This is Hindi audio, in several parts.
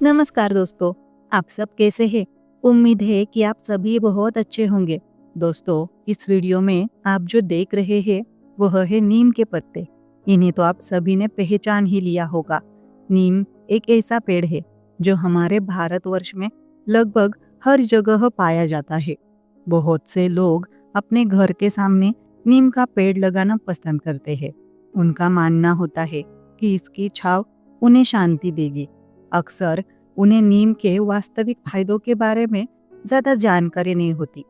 नमस्कार दोस्तों, आप सब कैसे हैं? उम्मीद है कि आप सभी बहुत अच्छे होंगे। दोस्तों, इस वीडियो में आप जो देख रहे हैं वह है नीम के पत्ते। इन्हें तो आप सभी ने पहचान ही लिया होगा। नीम एक ऐसा पेड़ है जो हमारे भारतवर्ष में लगभग हर जगह पाया जाता है। बहुत से लोग अपने घर के सामने नीम का पेड़ लगाना पसंद करते हैं। उनका मानना होता है कि इसकी छांव उन्हें शांति देगी। अक्सर उन्हें नीम के वास्तविक फायदों के बारे में ज्यादा जानकारी नहीं होती।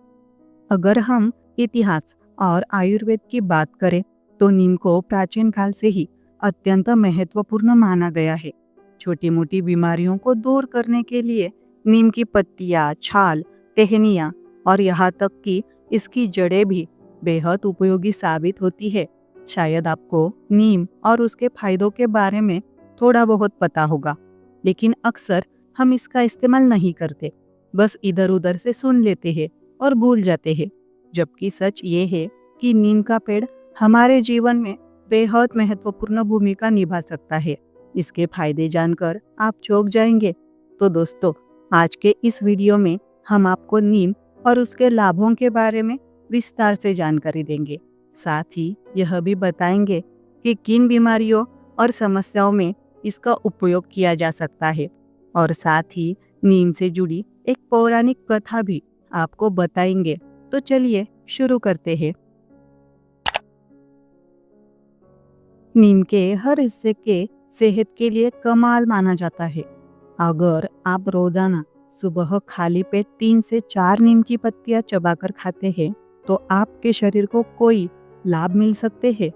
अगर हम इतिहास और आयुर्वेद की बात करें तो नीम को प्राचीन काल से ही अत्यंत महत्वपूर्ण माना गया है। छोटी मोटी बीमारियों को दूर करने के लिए नीम की पत्तियां, छाल, टहनियाँ और यहाँ तक कि इसकी जड़ें भी बेहद उपयोगी साबित होती है। शायद आपको नीम और उसके फायदों के बारे में थोड़ा बहुत पता होगा, लेकिन अक्सर हम इसका इस्तेमाल नहीं करते, बस इधर उधर से सुन लेते हैं और भूल जाते हैं। जबकि सच ये है कि नीम का पेड़ हमारे जीवन में बेहद महत्वपूर्ण भूमिका निभा सकता है। इसके फायदे जानकर आप चौंक जाएंगे। तो दोस्तों, आज के इस वीडियो में हम आपको नीम और उसके लाभों के बारे में विस्तार से जानकारी देंगे। साथ ही यह भी बताएंगे कि किन बीमारियों और समस्याओं में इसका उपयोग किया जा सकता है, और साथ ही नीम से जुड़ी एक पौराणिक कथा भी आपको बताएंगे। तो चलिए शुरू करते हैं। नीम के हर हिस्से के सेहत के लिए कमाल माना जाता है। अगर आप रोजाना सुबह खाली पेट 3 से 4 नीम की पत्तियां चबाकर खाते हैं तो आपके शरीर को कोई लाभ मिल सकते हैं।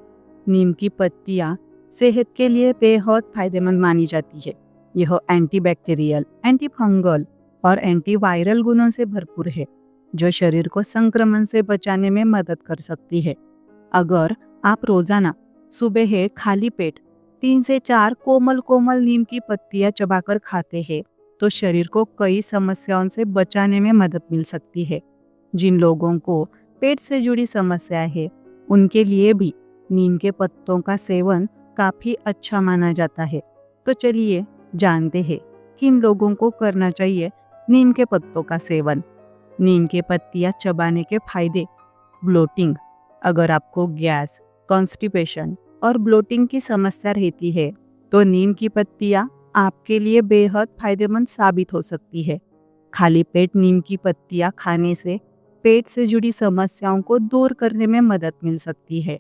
नीम की पत्तियां सेहत के लिए बेहद फायदेमंद मानी जाती है। यह एंटीबैक्टीरियल, एंटीफंगल और एंटीवायरल गुणों से भरपूर है, जो शरीर को संक्रमण से बचाने में मदद कर सकती है। अगर आप रोजाना सुबह खाली पेट 3 से 4 कोमल कोमल नीम की पत्तियां चबाकर खाते हैं तो शरीर को कई समस्याओं से बचाने में मदद मिल सकती है। जिन लोगों को पेट से जुड़ी समस्या है, उनके लिए भी नीम के पत्तों का सेवन काफी अच्छा माना जाता है। तो चलिए जानते हैं किन लोगों को करना चाहिए नीम के पत्तों का सेवन। नीम के पत्तियां चबाने के फायदे। ब्लोटिंग। अगर आपको गैस, कॉन्स्टिपेशन और ब्लोटिंग की समस्या रहती है तो नीम की पत्तियां आपके लिए बेहद फायदेमंद साबित हो सकती है। खाली पेट नीम की पत्तियां खाने से पेट से जुड़ी समस्याओं को दूर करने में मदद मिल सकती है।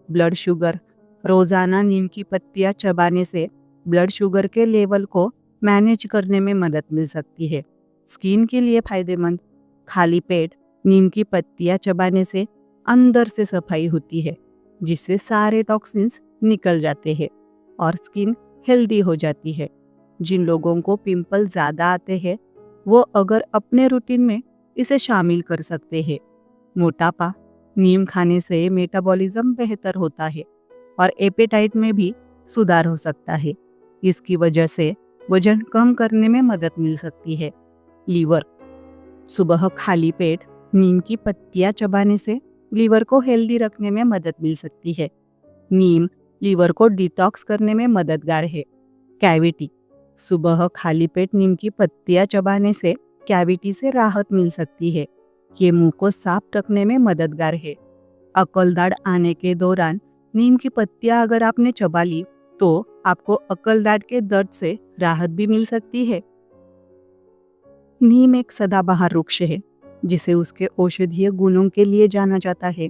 Blood sugar. रोजाना नीम की पत्तियां चबाने से ब्लड शुगर के लेवल को मैनेज करने में मदद मिल सकती है। स्किन के लिए फायदेमंद। खाली पेट नीम की पत्तियां चबाने से अंदर से सफाई होती है, जिससे सारे टॉक्सिन्स निकल जाते हैं और स्किन हेल्दी हो जाती है। जिन लोगों को पिंपल ज्यादा आते हैं वो अगर अपने रूटीन में इसे शामिल कर सकते हैं। मोटापा। नीम खाने से मेटाबॉलिज्म बेहतर होता है और एपेटाइट में भी सुधार हो सकता है। इसकी वजह से वजन कम करने में मदद मिल सकती है। लीवर। सुबह खाली पेट नीम की पत्तियां चबाने से लीवर को हेल्दी रखने में मदद मिल सकती है। नीम लीवर को डिटॉक्स करने में मददगार है। कैविटी। सुबह खाली पेट नीम की पत्तियां चबाने से कैविटी से राहत मिल सकती है। ये मुंह को साफ रखने में मददगार है। अकलदाढ़ आने के दौरान नीम की पत्तियां अगर आपने चबा ली तो आपको अकलदाढ़ के दर्द से राहत भी मिल सकती है। नीम एक सदाबहार वृक्ष है जिसे उसके औषधीय गुणों के लिए जाना जाता है।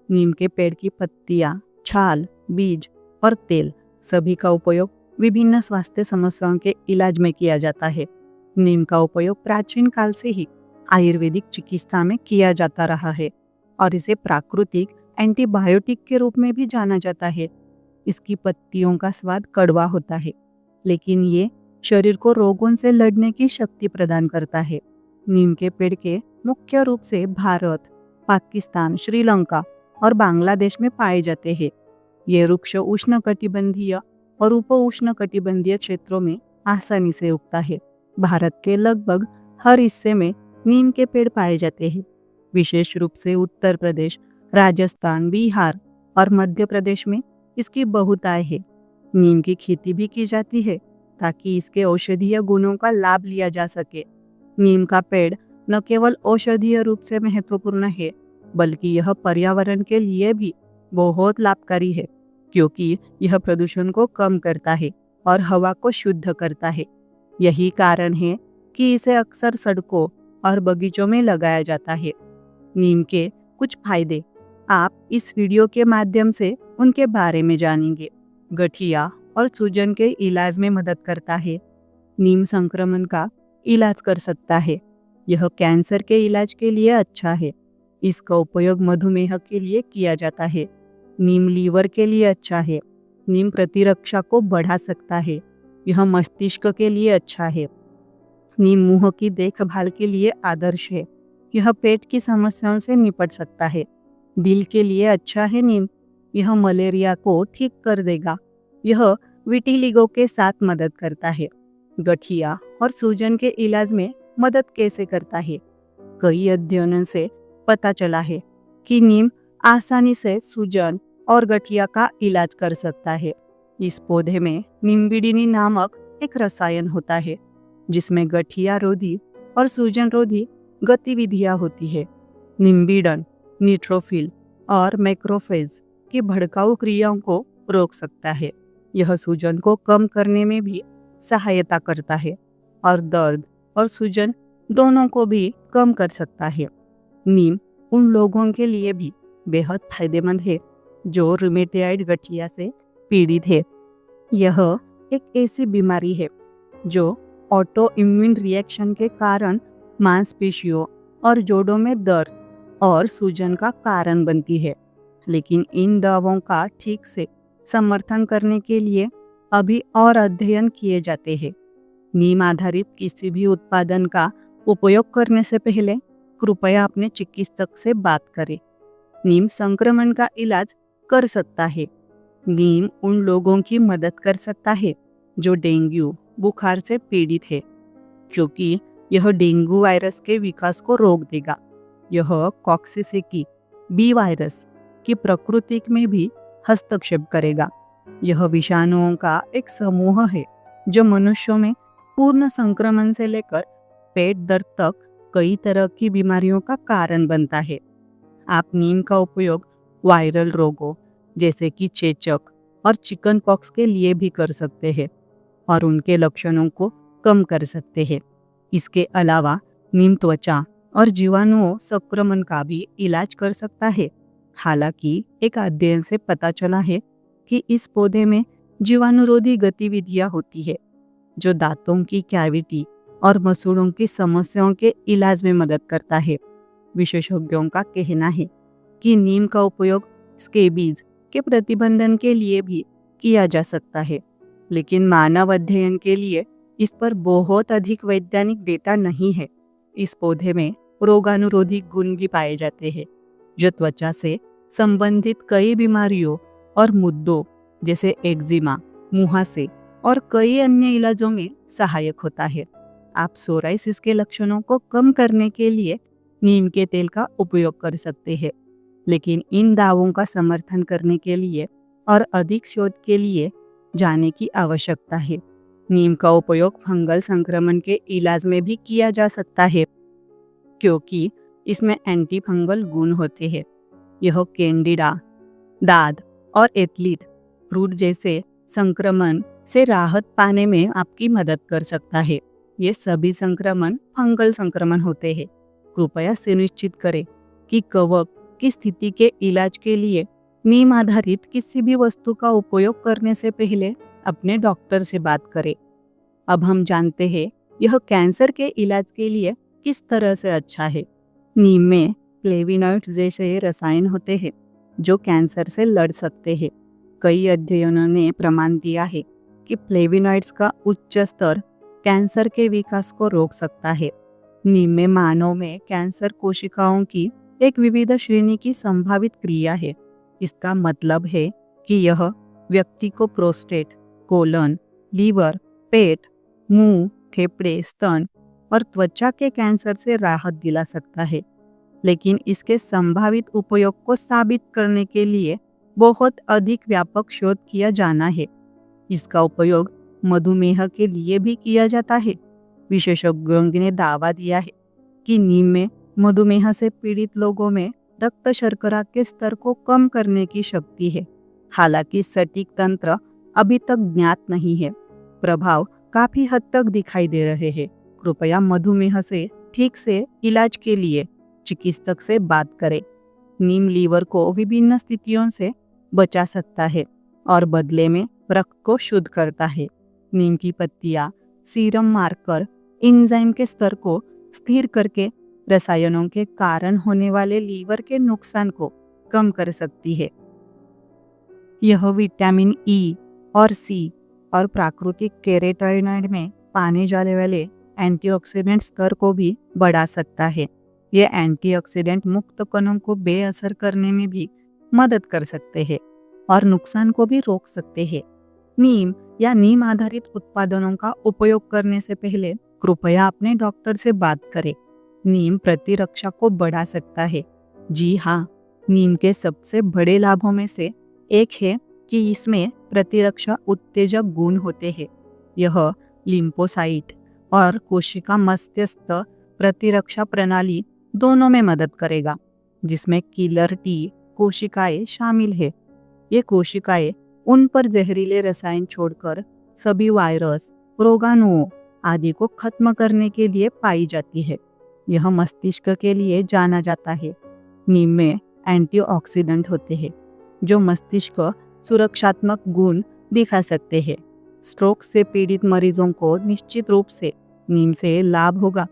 नीम के पेड़ की पत्तियां, छाल, बीज और तेल सभी का उपयोग विभिन्न स्वास्थ्य समस्याओं के इलाज में किया जाता है। नीम का उपयोग प्राचीन काल से ही आयुर्वेदिक चिकित्सा में किया जाता रहा है और इसे प्राकृतिक एंटीबायोटिक के रूप में भी जाना जाता है। इसकी पत्तियों का स्वाद कड़वा होता है, लेकिन ये शरीर को रोगों से लड़ने की शक्ति प्रदान करता है। नीम के पेड़ के मुख्य रूप से भारत, पाकिस्तान, श्रीलंका और बांग्लादेश में पाए जाते हैं। ये वृक्ष उष्णकटिबंधीय और उप उष्णकटिबंधीय क्षेत्रों में आसानी से उगता है। भारत के लगभग हर हिस्से में नीम के पेड़ पाए जाते हैं। विशेष रूप से उत्तर प्रदेश, राजस्थान, बिहार और मध्य प्रदेश में इसकी बहुतायत है। नीम की खेती भी की जाती है, ताकि इसके औषधीय गुणों का लाभ लिया जा सके। नीम का पेड़ न केवल औषधीय रूप से महत्वपूर्ण है, बल्कि यह पर्यावरण के लिए भी बहुत लाभकारी है, क्योंकि यह प्रदूषण को कम करता है और हवा को शुद्ध करता है। यही कारण है कि इसे अक्सर सड़कों और बगीचों में लगाया जाता है। नीम के कुछ फायदे आप इस वीडियो के माध्यम से उनके बारे में जानेंगे। गठिया और सूजन के इलाज में मदद करता है। नीम संक्रमण का इलाज कर सकता है। यह कैंसर के इलाज के लिए अच्छा है। इसका उपयोग मधुमेह के लिए किया जाता है। नीम लीवर के लिए अच्छा है। नीम प्रतिरक्षा को बढ़ा सकता है। यह मस्तिष्क के लिए अच्छा है। नीम मुंह की देखभाल के लिए आदर्श है। यह पेट की समस्याओं से निपट सकता है। दिल के लिए अच्छा है नीम। यह मलेरिया को ठीक कर देगा। यह विटिलिगो के साथ मदद करता है। गठिया और सूजन के इलाज में मदद कैसे करता है? कई अध्ययनों से पता चला है कि नीम आसानी से सूजन और गठिया का इलाज कर सकता है। इस पौधे में निम्बिडिनी नामक एक रसायन होता है, जिसमें गठिया रोधी और सूजन रोधी गतिविधियां होती है। निम्बिडन न्यूट्रोफिल और मैक्रोफेज की भड़काऊ क्रियाओं को रोक सकता है। यह सूजन को कम करने में भी सहायता करता है और दर्द और सूजन दोनों को भी कम कर सकता है। नीम उन लोगों के लिए भी बेहद फायदेमंद है जो रूमेटॉइड गठिया से पीड़ित है। यह एक ऐसी बीमारी है जो ऑटो इम्यून रिएक्शन के कारण मांसपेशियों और जोड़ों में दर्द और सूजन का कारण बनती है। लेकिन इन दवाओं का ठीक से समर्थन करने के लिए अभी और अध्ययन किए जाते हैं। नीम आधारित किसी भी उत्पादन का उपयोग करने से पहले कृपया अपने चिकित्सक से बात करें। नीम संक्रमण का इलाज कर सकता है। नीम उन लोगों की मदद कर सकता है जो डेंगू बुखार से पीड़ित है, क्योंकि यह डेंगू वायरस के विकास को रोक देगा। यह कॉक्सिसेकी बी वायरस की प्रकृति में भी हस्तक्षेप करेगा। यह विषाणुओं का एक समूह है जो मनुष्यों में पूर्ण संक्रमण से लेकर पेट दर्द तक कई तरह की बीमारियों का कारण बनता है। आप नीम का उपयोग वायरल रोगों जैसे कि चेचक और चिकन पॉक्स के लिए भी कर सकते हैं और उनके लक्षणों को कम कर सकते हैं। इसके अलावा नीम त्वचा और जीवाणुओं संक्रमण का भी इलाज कर सकता है। हालांकि एक अध्ययन से पता चला है कि इस पौधे में जीवाणुरोधी गतिविधियां होती है, जो दांतों की कैविटी और मसूड़ों की समस्याओं के इलाज में मदद करता है। विशेषज्ञों का कहना है कि नीम का उपयोग स्केबीज के प्रतिबंधन के लिए भी किया जा सकता है, लेकिन मानव अध्ययन के लिए इस पर बहुत अधिक वैज्ञानिक डेटा नहीं है। इस पौधे में रोगानुरोधी गुण भी पाए जाते हैं, जो त्वचा से संबंधित कई बीमारियों और मुद्दों जैसे एक्जिमा, मुहासे और कई अन्य इलाजों में सहायक होता है। आप सोराइसिस के लक्षणों को कम करने के लिए नीम के तेल का उपयोग कर सकते हैं, लेकिन इन दावों का समर्थन करने के लिए और अधिक शोध के लिए जाने की आवश्यकता है। नीम का उपयोग फंगल संक्रमण के इलाज में भी किया जा सकता है, क्योंकि इसमें एंटी फंगल गुण होते हैं। यह कैंडिडा, दाद और एथलीट रूट जैसे संक्रमण से राहत पाने में आपकी मदद कर सकता है। ये सभी संक्रमण फंगल संक्रमण होते हैं। कृपया सुनिश्चित करें कि कवक की स्थिति के इलाज के लिए नीम आधारित किसी भी वस्तु का उपयोग करने से पहले अपने डॉक्टर से बात करें। अब हम जानते हैं यह कैंसर के इलाज के लिए किस तरह से अच्छा है। नीम में फ्लेविनॉइड्स जैसे रसायन होते हैं जो कैंसर से लड़ सकते हैं। कई अध्ययनों ने प्रमाण दिया है कि फ्लेविनॉइड्स का उच्च स्तर कैंसर के विकास को रोक सकता है। नीम में मानव में कैंसर कोशिकाओं की एक विविध श्रेणी की संभावित क्रिया है। इसका मतलब है कि यह व्यक्ति को प्रोस्टेट, कोलन, लीवर, पेट, मुंह, फेफड़े, स्तन और त्वचा के कैंसर से राहत दिला सकता है। लेकिन इसके संभावित उपयोग को साबित करने के लिए बहुत अधिक व्यापक शोध किया जाना है। इसका उपयोग मधुमेह के लिए भी किया जाता है। विशेषज्ञों ने दावा दिया है कि नीम में मधुमेह से पीड़ित लोगों में रक्त शर्करा के स्तर को कम करने की शक्ति है। हालांकि सटीक तंत्र अभी तक ज्ञात नहीं है। प्रभाव काफी हद तक दिखाई दे रहे हैं। कृपया मधुमेह से ठीक से इलाज के लिए चिकित्सक से बात करें। नीम लीवर को विभिन्न स्थितियों से बचा सकता है और बदले में रक्त को शुद्ध करता है। नीम की पत्तियां सीरम मार्कर एंजाइम के स्तर को स्थिर करके रसायनों के कारण होने वाले लीवर के नुकसान को कम कर सकती है। यह विटामिन ई और सी और प्राकृतिक कैरोटीनॉइड में पाने जाने वाले एंटीऑक्सीडेंट स्तर को भी बढ़ा सकता है। ये एंटीऑक्सीडेंट मुक्त कणों को बेअसर करने में भी मदद कर सकते हैं और नुकसान को भी रोक सकते हैं। नीम या नीम आधारित उत्पादनों का उपयोग करने से पहले कृपया अपने डॉक्टर से बात करें। नीम प्रतिरक्षा को बढ़ा सकता है। जी हाँ, नीम के सबसे बड़े लाभों में से एक है कि इसमें प्रतिरक्षा उत्तेजक गुण होते हैं। यह लिम्फोसाइट और कोशिका मध्यस्थ प्रतिरक्षा प्रणाली दोनों में मदद करेगा, जिसमें किलर टी कोशिकाएं शामिल है। ये कोशिकाएं उन पर जहरीले रसायन छोड़कर सभी वायरस, रोगाणुओं आदि को खत्म करने के लिए पाई जाती है। यह मस्तिष्क के लिए जाना जाता है। नीम में एंटीऑक्सीडेंट होते हैं जो मस्तिष्क सुरक्षात्मक गुण दिखा सकते हैं। स्ट्रोक से पीड़ित मरीजों को निश्चित रूप से नीम से लाभ होगा,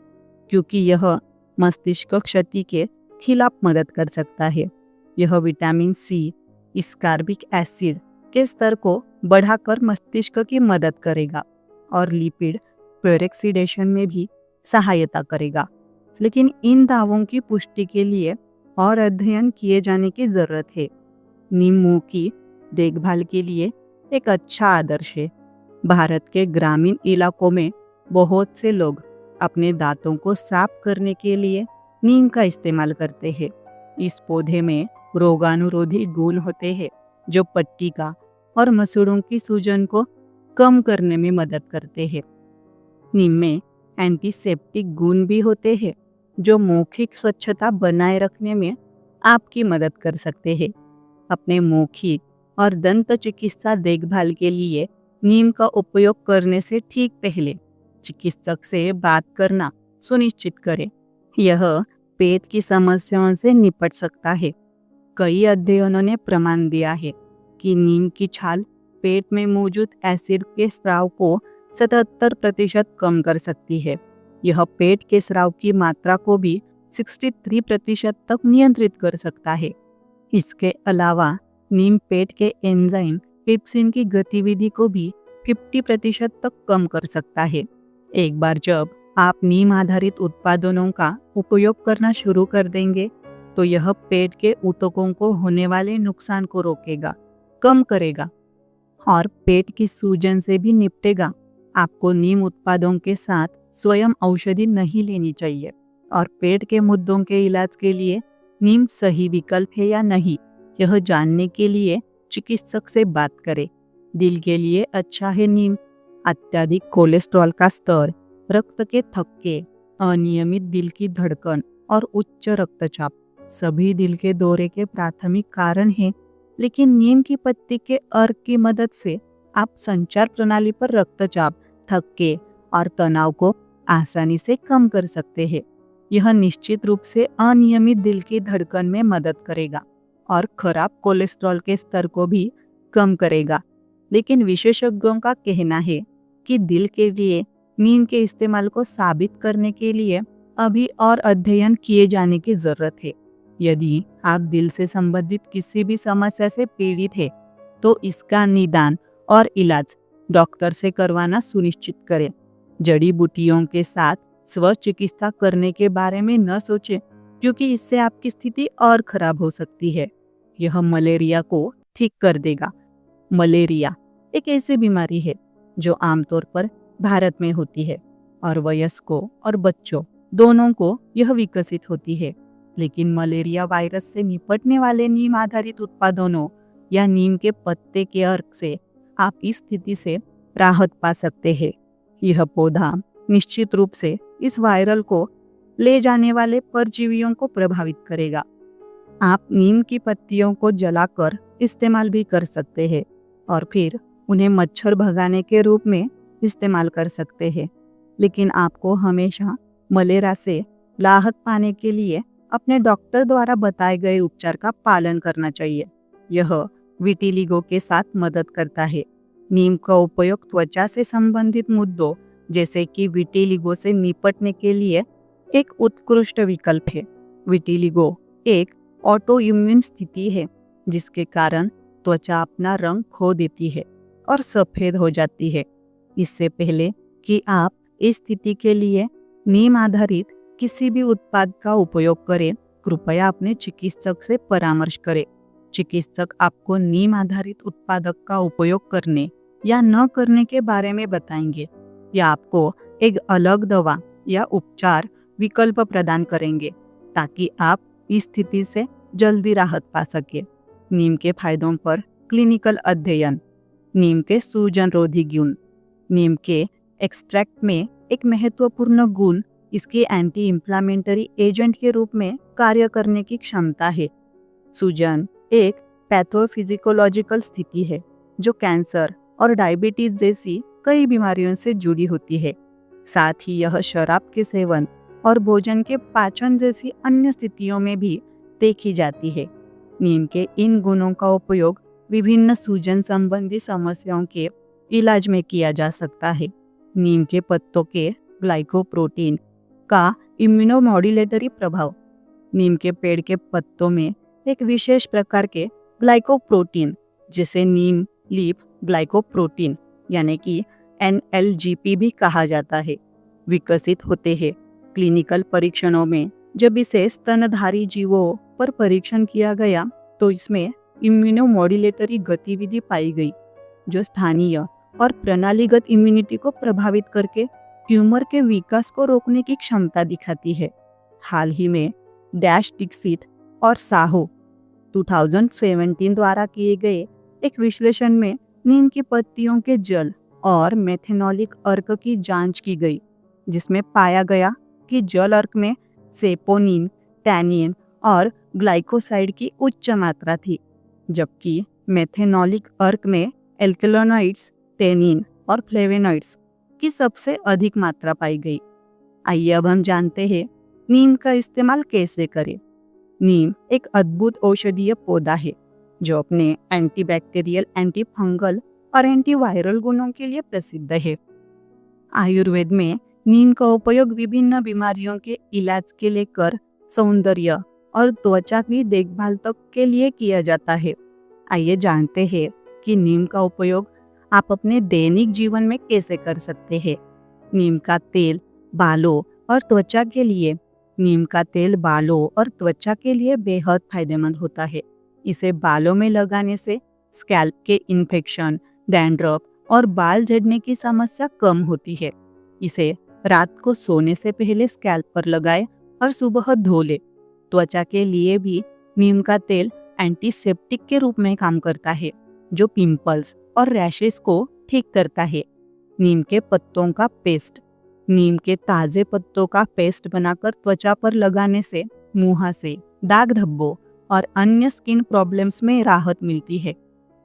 क्योंकि यह मस्तिष्क क्षति के खिलाफ मदद कर सकता है। यह विटामिन सी, स्कार्बिक एसिड के स्तर को बढ़ाकर मस्तिष्क की मदद करेगा और लिपिड पेरोक्सीडेशन में भी सहायता करेगा। लेकिन इन दावों की पुष्टि के लिए और अध्ययन किए जाने की जरूरत है। नीम मुंह की देखभाल के लिए एक अच्छा आदर्श है। भारत के ग्रामीण इलाकों में बहुत से लोग अपने दांतों को साफ करने के लिए नीम का इस्तेमाल करते हैं। इस पौधे में रोगाणुरोधी गुण होते हैं जो पट्टिका और मसूड़ों की सूजन को कम करने में मदद करते हैं। नीम में एंटीसेप्टिक गुण भी होते हैं जो मौखिक स्वच्छता बनाए रखने में आपकी मदद कर सकते हैं। अपने मौखिक और दंत चिकित्सा देखभाल के लिए नीम का उपयोग करने से ठीक पहले चिकित्सक से बात करना सुनिश्चित करें। यह पेट की समस्याओं से निपट सकता है। कई अध्ययनों ने प्रमाण दिया है कि नीम की छाल पेट में मौजूद एसिड के स्राव को 77% कम कर सकती है। यह पेट के स्राव की मात्रा को भी 63% तक नियंत्रित कर सकता है। इसके अलावा नीम पेट के एंजाइम पेप्सिन की गतिविधि को भी 50% तक कम कर सकता है। एक बार जब आप नीम आधारित उत्पादनों का उपयोग करना शुरू कर देंगे तो यह पेट के ऊतकों को होने वाले नुकसान को रोकेगा, कम करेगा और पेट की सूजन से भी निपटेगा। आपको नीम उत्पादों के साथ स्वयं औषधि नहीं लेनी चाहिए और पेट के मुद्दों के इलाज के लिए नीम सही विकल्प है या नहीं, यह जानने के लिए चिकित्सक से बात करें। दिल के लिए अच्छा है नीम। अत्यधिक कोलेस्ट्रॉल का स्तर, रक्त के थक्के, अनियमित दिल की धड़कन और उच्च रक्तचाप सभी दिल के दौरे के प्राथमिक कारण हैं। लेकिन नीम की पत्ती के अर्क की मदद से आप संचार प्रणाली पर रक्तचाप, थक्के और तनाव को आसानी से कम कर सकते हैं। यह निश्चित रूप से अनियमित दिल की धड़कन में मदद करेगा और खराब कोलेस्ट्रॉल के स्तर को भी कम करेगा। लेकिन विशेषज्ञों का कहना है कि दिल के लिए नीम के इस्तेमाल को साबित करने के लिए अभी और अध्ययन किए जाने की जरूरत है। यदि आप दिल से संबंधित किसी भी समस्या से पीड़ित हैं, तो इसका निदान और इलाज डॉक्टर से करवाना सुनिश्चित करें। जड़ी बूटियों के साथ स्व चिकित्सा करने के बारे में न सोचें, क्योंकि इससे आपकी स्थिति और खराब हो सकती है। यह मलेरिया को ठीक कर देगा। मलेरिया एक ऐसी बीमारी है जो आमतौर पर भारत में होती है और वयस्कों और बच्चों दोनों को यह विकसित होती है। लेकिन मलेरिया वायरस से निपटने वाले नीम आधारित उत्पादनों या नीम के पत्ते के अर्क से आप इस स्थिति से राहत पा सकते हैं। यह पौधा निश्चित रूप से इस वायरल को ले जाने वाले परजीवियों को प्रभावित करेगा। आप नीम की पत्तियों को जलाकर इस्तेमाल भी कर सकते हैं और फिर उन्हें मच्छर भगाने के रूप में इस्तेमाल कर सकते हैं। लेकिन आपको हमेशा मलेरिया से राहत पाने के लिए अपने डॉक्टर द्वारा बताए गए उपचार का पालन करना चाहिए। यह विटिलिगो के साथ मदद करता है। नीम का उपयोग त्वचा से संबंधित मुद्दों जैसे कि विटिलिगो से निपटने के लिए एक उत्कृष्ट विकल्प है। विटिलिगो एक ऑटो इम्यून स्थिति है जिसके कारण त्वचा अपना रंग खो देती है और सफेद हो जाती है। इससे पहले कि आप इस स्थिति के लिए नीम आधारित किसी भी उत्पाद का उपयोग करें, कृपया अपने चिकित्सक से परामर्श करें। चिकित्सक आपको नीम आधारित उत्पादक का उपयोग करने या न करने के बारे में बताएंगे या आपको एक अलग दवा या उपचार विकल्प प्रदान करेंगे ताकि आप इस स्थिति से जल्दी राहत पा सके। नीम के फायदों पर क्लिनिकल अध्ययन। नीम के सूजन रोधी गुण। नीम के एक्सट्रैक्ट में एक महत्वपूर्ण गुण इसके एंटी इंफ्लेमेटरी एजेंट के रूप में कार्य करने की क्षमता है। सूजन एक पैथोफिजिकोलॉजिकल स्थिति है जो कैंसर और डायबिटीज जैसी कई बीमारियों से जुड़ी होती है। साथ ही यह शराब के सेवन और भोजन के पाचन जैसी अन्य स्थितियों में भी देखी जाती है। नीम के इन गुणों का उपयोग विभिन्न सूजन संबंधी समस्याओं के इलाज में किया जा सकता है। नीम के पत्तों के ग्लाइकोप्रोटीन का इम्यूनोमॉड्यूलेटरी प्रभाव। नीम के पेड़ के पत्तों में एक विशेष प्रकार के ग्लाइकोप्रोटीन जिसे नीम लीफ ग्लाइकोप्रोटीन यानी कि NLGP भी कहा जाता है विकसित होते हैं। क्लिनिकल परीक्षणों में जब इसे स्तनधारी जीवों पर परीक्षण किया गया तो इसमें इम्यूनोमॉड्यूलेटरी गतिविधि पाई गई जो स्थानीय और प्रणालीगत इम्यूनिटी को प्रभावित करके ट्यूमर के विकास को रोकने की क्षमता दिखाती है। हाल ही में डैश डिक्सिट और साहो 2017 द्वारा किए गए एक विश्लेषण में नीम की पत्तियों के जल और मेथेनॉलिक अर्क की जांच की गई जिसमें पाया गया कि जल अर्क में सेपोनिन, टैनिन और ग्लाइकोसाइड की उच्च मात्रा थी, जबकि मेथेनॉलिक अर्क में एल्केलोनॉइड्स, टेनिन और फ्लेवेनॉइड्स की सबसे अधिक मात्रा पाई गई। आइए अब हम जानते हैं नीम का इस्तेमाल कैसे करें। नीम एक अद्भुत औषधीय पौधा है जो अपने एंटीबैक्टीरियल, एंटीफंगल और एंटीवायरल गुणों के लिए प्रसिद्ध है। आयुर्वेद में नीम का उपयोग विभिन्न बीमारियों के इलाज के लेकर सौंदर्य और त्वचा की देखभाल तक के लिए किया जाता है। आइए जानते हैं कि नीम का उपयोग आप अपने दैनिक जीवन में कैसे कर सकते हैं। नीम का तेल बालों और त्वचा के लिए। नीम का तेल बालों और त्वचा के लिए बेहद फायदेमंद होता है। इसे बालों में लगाने से स्कैल्प के इन्फेक्शन, डैंड्रफ और बाल झड़ने की समस्या कम होती है। इसे रात को सोने से पहले स्कैल्प पर लगाएं और सुबह धो ले। त्वचा के लिए भी नीम का तेल एंटीसेप्टिक के रूप में काम करता है जो पिंपल्स और रैशेस को ठीक करता है। नीम के पत्तों का पेस्ट। नीम के ताजे पत्तों का पेस्ट बनाकर त्वचा पर लगाने से मुहासे, दाग धब्बों और अन्य स्किन प्रॉब्लम्स में राहत मिलती है।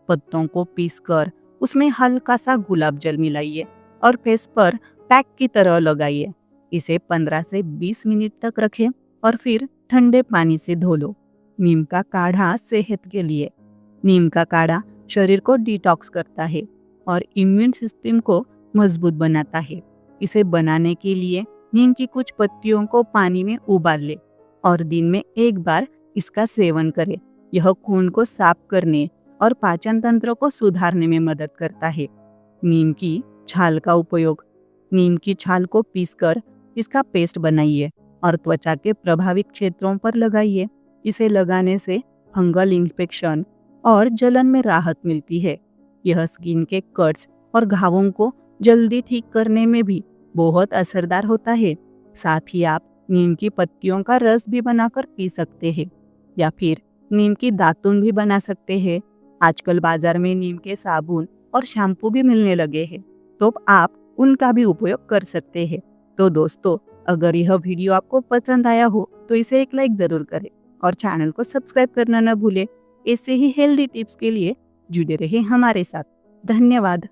पत्तों को पीसकर उसमें हल्का सा गुलाब जल मिलाइए और फेस पर पैक की तरह लगाइए। इसे 15 से 20 मिनट तक रखें और फिर ठंडे पानी से धो लो। नीम का काढ़ा सेहत के लिए। नीम का काढ़ा शरीर को डिटॉक्स करता है और इम्यून सिस्टम को मजबूत बनाता है। इसे बनाने के लिए नीम की कुछ पत्तियों को पानी में उबाल ले और दिन में एक बार इसका सेवन करें। यह खून को साफ करने और पाचन तंत्र को सुधारने में मदद करता है। नीम की छाल का उपयोग। नीम की छाल को पीसकर इसका पेस्ट बनाइए और त्वचा के प्रभावित क्षेत्रों पर लगाइए। इसे लगाने से फंगल इन्फेक्शन और जलन में राहत मिलती है। यह स्किन के कट्स और घावों को जल्दी ठीक करने में भी बहुत असरदार होता है। साथ ही आप नीम की पत्तियों का रस भी बनाकर पी सकते हैं या फिर नीम की दातुन भी बना सकते हैं। आजकल बाजार में नीम के साबुन और शैम्पू भी मिलने लगे हैं तो आप उनका भी उपयोग कर सकते हैं। तो दोस्तों, अगर यह वीडियो आपको पसंद आया हो तो इसे एक लाइक जरूर करें और चैनल को सब्सक्राइब करना न भूलें। ऐसे ही हेल्दी टिप्स के लिए जुड़े रहे हमारे साथ। धन्यवाद।